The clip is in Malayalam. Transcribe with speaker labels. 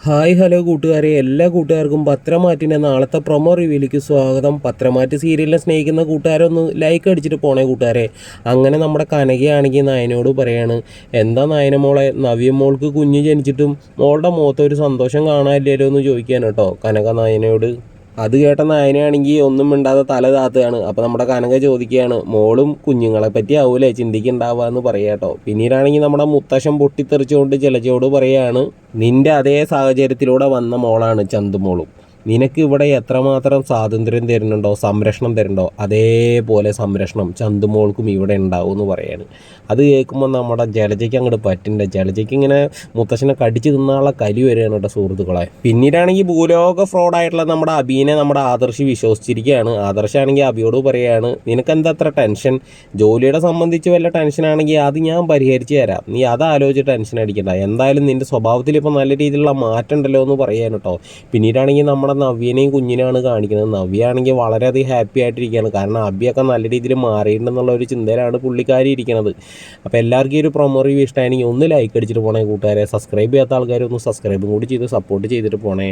Speaker 1: ഹായ് ഹലോ കൂട്ടുകാരെ, എല്ലാ കൂട്ടുകാർക്കും പത്രമാറ്റിൻ്റെ നാളത്തെ പ്രൊമോ റിവ്യൂയിലേക്ക് സ്വാഗതം. പത്രമാറ്റ് സീരിയലിനെ സ്നേഹിക്കുന്ന കൂട്ടുകാരൊന്ന് ലൈക്ക് അടിച്ചിട്ട് പോണേ കൂട്ടുകാരെ. അങ്ങനെ നമ്മുടെ കനകയാണെങ്കിൽ നയനോട് പറയാണ്, എന്താ നയന മോളെ, നവ്യ മോൾക്ക് കുഞ്ഞ് ജനിച്ചിട്ടും മോളുടെ മുഖത്ത് ഒരു സന്തോഷം കാണാനില്ലല്ലോ എന്ന് ചോദിക്കാൻ കേട്ടോ കനക നയനയോട്. അത് കേട്ട നയനയാണെങ്കിൽ ഒന്നും മിണ്ടാതെ തല താത്തുകയാണ്. അപ്പോൾ നമ്മുടെ കനക ചോദിക്കുകയാണ്, മോളും കുഞ്ഞുങ്ങളെ പറ്റി ആവൂലേ ചിന്തിക്കുന്നുണ്ടാവുക എന്ന് പറയാം കേട്ടോ. പിന്നീടാണെങ്കിൽ നമ്മുടെ മുത്തശ്ശൻ പൊട്ടിത്തെറിച്ചുകൊണ്ട് ജലജയോട് പറയുകയാണ്, നിന്റെ അതേ സാഹചര്യത്തിലൂടെ വന്ന മോളാണ് ചന്തുമോളും. നിനക്ക് ഇവിടെ എത്രമാത്രം സ്വാതന്ത്ര്യം തരുന്നുണ്ടോ, സംരക്ഷണം തരുന്നുണ്ടോ, അതേപോലെ സംരക്ഷണം ചന്തുമോൾക്കും ഇവിടെ ഉണ്ടാവും എന്ന് പറയാണ്. അത് കേൾക്കുമ്പോൾ നമ്മുടെ ജലജയ്ക്ക് അങ്ങോട്ട് പറ്റുന്നുണ്ട്. ജലജയ്ക്ക് ഇങ്ങനെ മുത്തശ്ശനെ കടിച്ചു തിന്നാനുള്ള കലി വരികയാണ് കേട്ടോ സുഹൃത്തുക്കളെ. പിന്നീടാണെങ്കിൽ ഭൂലോക ഫ്രോഡായിട്ടുള്ള നമ്മുടെ അബീനെ നമ്മുടെ ആദർശ് വിശ്വസിച്ചിരിക്കുകയാണ്. ആദർശാണെങ്കിൽ അബിയോട് പറയുകയാണ്, നിനക്കെന്താ അത്ര ടെൻഷൻ? ജോലിയുടെ സംബന്ധിച്ച് വല്ല ടെൻഷനാണെങ്കിൽ അത് ഞാൻ പരിഹരിച്ച് തരാം, നീ അത് ആലോചിച്ച് ടെൻഷൻ അടിക്കണ്ട. എന്തായാലും നിൻ്റെ സ്വഭാവത്തിൽ ഇപ്പോൾ നല്ല രീതിയിലുള്ള മാറ്റം ഉണ്ടല്ലോ എന്ന് പറയാൻ കേട്ടോ. പിന്നീടാണെങ്കിൽ നമ്മുടെ നവ്യനെയും കുഞ്ഞിനെയാണ് കാണിക്കുന്നത്. നവ്യ ആണെങ്കിൽ വളരെയധികം ഹാപ്പി ആയിട്ടിരിക്കുകയാണ്. കാരണം അബിയൊക്കെ നല്ല രീതിയിൽ മാറിയിട്ടുണ്ടെന്നുള്ള ഒരു ചിന്തയിലാണ് പുള്ളിക്കാരി ഇരിക്കുന്നത്. അപ്പോൾ എല്ലാവർക്കും ഈ ഒരു പ്രൊമോ റിവ്യൂ ഇഷ്ടമാണെങ്കിൽ ഒന്ന് ലൈക്ക് അടിച്ചിട്ട് പോണേ കൂട്ടുകാരെ. സബ്സ്ക്രൈബ് ചെയ്യാത്ത ആൾക്കാർ ഒന്ന് സബ്സ്ക്രൈബും കൂടി ചെയ്ത് സപ്പോർട്ട് ചെയ്തിട്ട് പോണേ.